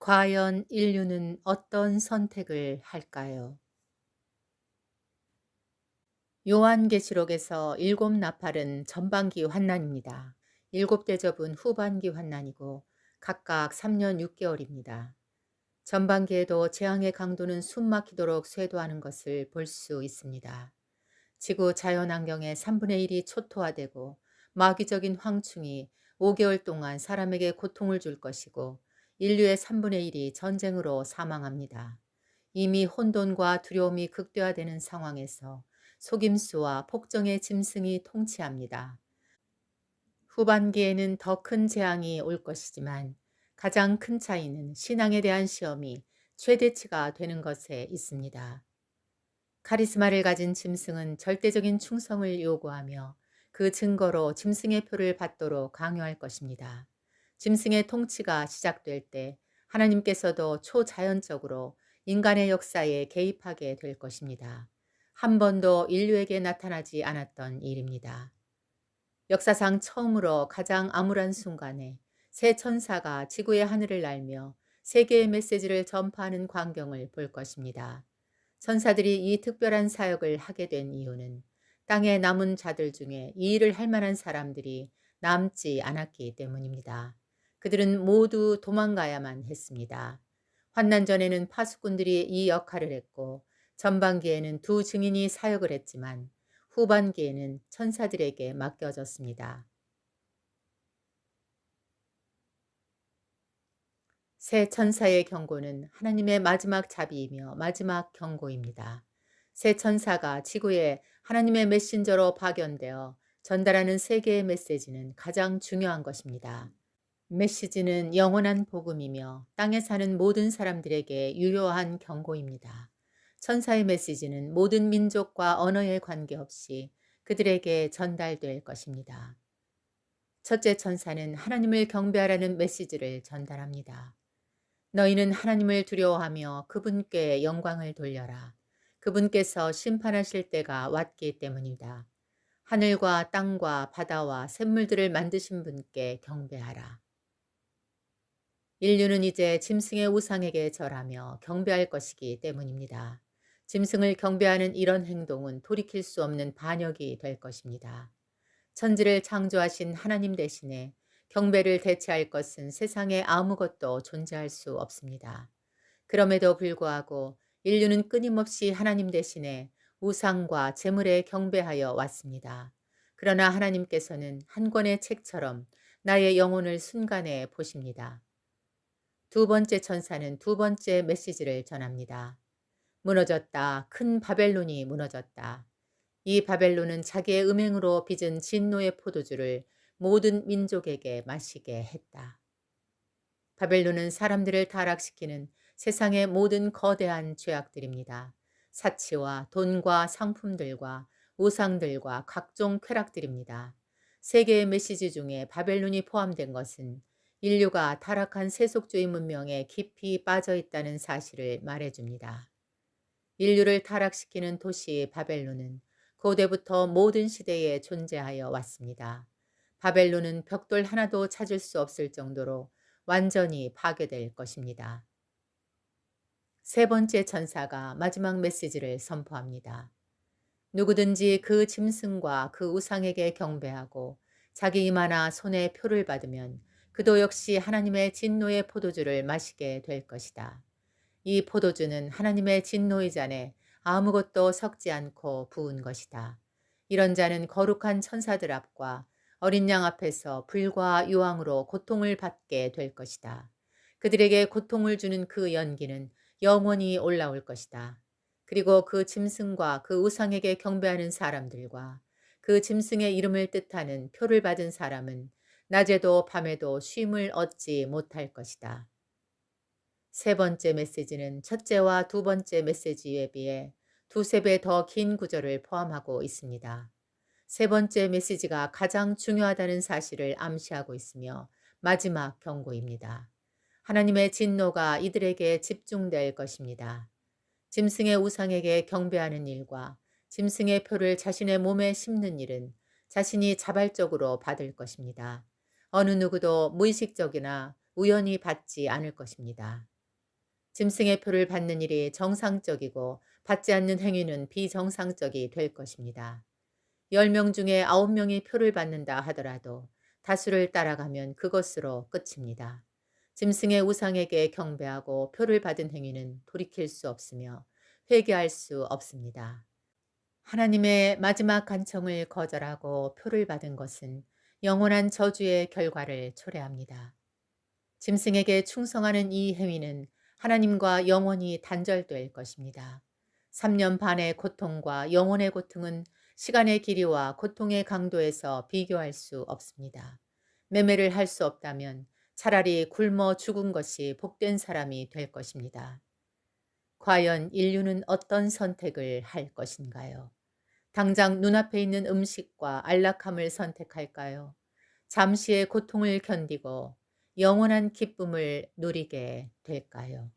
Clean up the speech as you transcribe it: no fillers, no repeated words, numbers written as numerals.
과연 인류는 어떤 선택을 할까요? 요한계시록에서 일곱 나팔은 전반기 환난입니다. 일곱 대접은 후반기 환난이고 각각 3년 6개월입니다. 전반기에도 재앙의 강도는 숨막히도록 쇄도하는 것을 볼 수 있습니다. 지구 자연환경의 3분의 1이 초토화되고 마귀적인 황충이 5개월 동안 사람에게 고통을 줄 것이고 인류의 3분의 1이 전쟁으로 사망합니다. 이미 혼돈과 두려움이 극대화되는 상황에서 속임수와 폭정의 짐승이 통치합니다. 후반기에는 더 큰 재앙이 올 것이지만 가장 큰 차이는 신앙에 대한 시험이 최대치가 되는 것에 있습니다. 카리스마를 가진 짐승은 절대적인 충성을 요구하며 그 증거로 짐승의 표를 받도록 강요할 것입니다. 짐승의 통치가 시작될 때 하나님께서도 초자연적으로 인간의 역사에 개입하게 될 것입니다. 한 번도 인류에게 나타나지 않았던 일입니다. 역사상 처음으로 가장 암울한 순간에 새 천사가 지구의 하늘을 날며 세계의 메시지를 전파하는 광경을 볼 것입니다. 천사들이 이 특별한 사역을 하게 된 이유는 땅에 남은 자들 중에 이 일을 할 만한 사람들이 남지 않았기 때문입니다. 그들은 모두 도망가야만 했습니다. 환난 전에는 파수꾼들이 이 역할을 했고 전반기에는 두 증인이 사역을 했지만 후반기에는 천사들에게 맡겨졌습니다. 새 천사의 경고는 하나님의 마지막 자비이며 마지막 경고입니다. 새 천사가 지구에 하나님의 메신저로 파견되어 전달하는 세계의 메시지는 가장 중요한 것입니다. 메시지는 영원한 복음이며 땅에 사는 모든 사람들에게 유효한 경고입니다. 천사의 메시지는 모든 민족과 언어에 관계없이 그들에게 전달될 것입니다. 첫째 천사는 하나님을 경배하라는 메시지를 전달합니다. 너희는 하나님을 두려워하며 그분께 영광을 돌려라. 그분께서 심판하실 때가 왔기 때문이다. 하늘과 땅과 바다와 샘물들을 만드신 분께 경배하라. 인류는 이제 짐승의 우상에게 절하며 경배할 것이기 때문입니다. 짐승을 경배하는 이런 행동은 돌이킬 수 없는 반역이 될 것입니다. 천지를 창조하신 하나님 대신에 경배를 대체할 것은 세상에 아무것도 존재할 수 없습니다. 그럼에도 불구하고 인류는 끊임없이 하나님 대신에 우상과 재물에 경배하여 왔습니다. 그러나 하나님께서는 한 권의 책처럼 나의 영혼을 순간에 보십니다. 두 번째 천사는 두 번째 메시지를 전합니다. 무너졌다. 큰 바벨론이 무너졌다. 이 바벨론은 자기의 음행으로 빚은 진노의 포도주를 모든 민족에게 마시게 했다. 바벨론은 사람들을 타락시키는 세상의 모든 거대한 죄악들입니다. 사치와 돈과 상품들과 우상들과 각종 쾌락들입니다. 세계의 메시지 중에 바벨론이 포함된 것은 인류가 타락한 세속주의 문명에 깊이 빠져 있다는 사실을 말해줍니다. 인류를 타락시키는 도시 바벨론은 고대부터 모든 시대에 존재하여 왔습니다. 바벨론은 벽돌 하나도 찾을 수 없을 정도로 완전히 파괴될 것입니다. 세 번째 천사가 마지막 메시지를 선포합니다. 누구든지 그 짐승과 그 우상에게 경배하고 자기 이마나 손에 표를 받으면 그도 역시 하나님의 진노의 포도주를 마시게 될 것이다. 이 포도주는 하나님의 진노의 잔에 아무것도 섞지 않고 부은 것이다. 이런 자는 거룩한 천사들 앞과 어린 양 앞에서 불과 유황으로 고통을 받게 될 것이다. 그들에게 고통을 주는 그 연기는 영원히 올라올 것이다. 그리고 그 짐승과 그 우상에게 경배하는 사람들과 그 짐승의 이름을 뜻하는 표를 받은 사람은 낮에도 밤에도 쉼을 얻지 못할 것이다. 세 번째 메시지는 첫째와 두 번째 메시지에 비해 두세 배 더 긴 구절을 포함하고 있습니다. 세 번째 메시지가 가장 중요하다는 사실을 암시하고 있으며 마지막 경고입니다. 하나님의 진노가 이들에게 집중될 것입니다. 짐승의 우상에게 경배하는 일과 짐승의 표를 자신의 몸에 심는 일은 자신이 자발적으로 받을 것입니다. 어느 누구도 무의식적이나 우연히 받지 않을 것입니다. 짐승의 표를 받는 일이 정상적이고 받지 않는 행위는 비정상적이 될 것입니다. 10명 중에 9명이 표를 받는다 하더라도 다수를 따라가면 그것으로 끝입니다. 짐승의 우상에게 경배하고 표를 받은 행위는 돌이킬 수 없으며 회개할 수 없습니다. 하나님의 마지막 간청을 거절하고 표를 받은 것은 영원한 저주의 결과를 초래합니다. 짐승에게 충성하는 이 행위는 하나님과 영원히 단절될 것입니다. 3년 반의 고통과 영혼의 고통은 시간의 길이와 고통의 강도에서 비교할 수 없습니다. 매매를 할 수 없다면 차라리 굶어 죽은 것이 복된 사람이 될 것입니다. 과연 인류는 어떤 선택을 할 것인가요? 당장 눈앞에 있는 음식과 안락함을 선택할까요? 잠시의 고통을 견디고 영원한 기쁨을 누리게 될까요?